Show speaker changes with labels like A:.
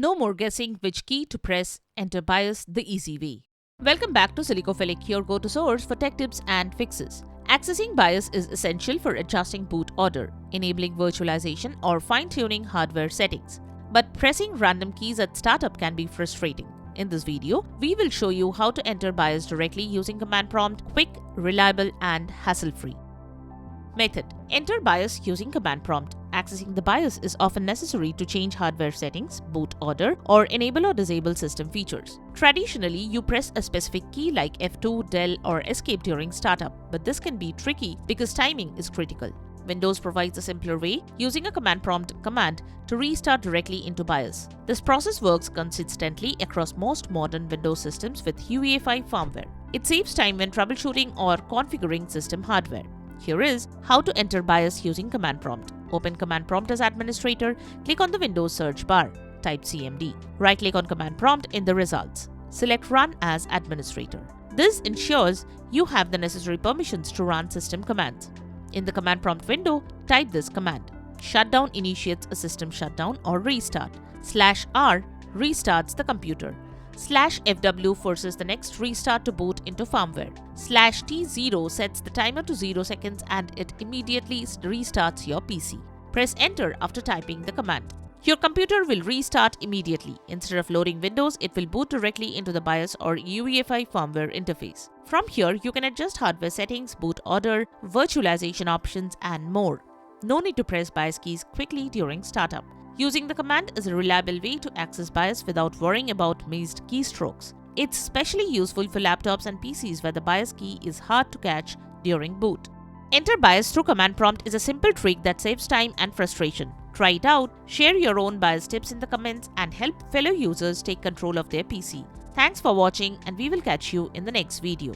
A: No more guessing which key to press, enter BIOS the easy way. Welcome back to Silicophilic, your go-to source for tech tips and fixes. Accessing BIOS is essential for adjusting boot order, enabling virtualization or fine-tuning hardware settings. But pressing random keys at startup can be frustrating. In this video, we will show you how to enter BIOS directly using command prompt, quick, reliable and hassle-free. Method: enter BIOS using command prompt. Accessing the BIOS is often necessary to change hardware settings, boot order, or enable or disable system features. Traditionally, you press a specific key like F2, del, or escape during startup, but this can be tricky because timing is critical. Windows provides a simpler way, using a command prompt command to restart directly into BIOS. This process works consistently across most modern Windows systems with UEFI firmware. It saves time when troubleshooting or configuring system hardware. Here is how to enter BIOS using command prompt. Open command prompt as administrator, click on the Windows search bar, type CMD. Right-click on command prompt in the results. Select Run as administrator. This ensures you have the necessary permissions to run system commands. In the command prompt window, type this command. Shutdown initiates a system shutdown or restart. /R restarts the computer. /FW forces the next restart to boot into firmware. /T0 sets the timer to 0 seconds and it immediately restarts your PC. Press enter after typing the command. Your computer will restart immediately. Instead of loading Windows, it will boot directly into the BIOS or UEFI firmware interface. From here, you can adjust hardware settings, boot order, virtualization options, and more. No need to press BIOS keys quickly during startup. Using the command is a reliable way to access BIOS without worrying about missed keystrokes. It's especially useful for laptops and PCs where the BIOS key is hard to catch during boot. Enter BIOS through command prompt is a simple trick that saves time and frustration. Try it out, share your own BIOS tips in the comments, and help fellow users take control of their PC. Thanks for watching, and we will catch you in the next video.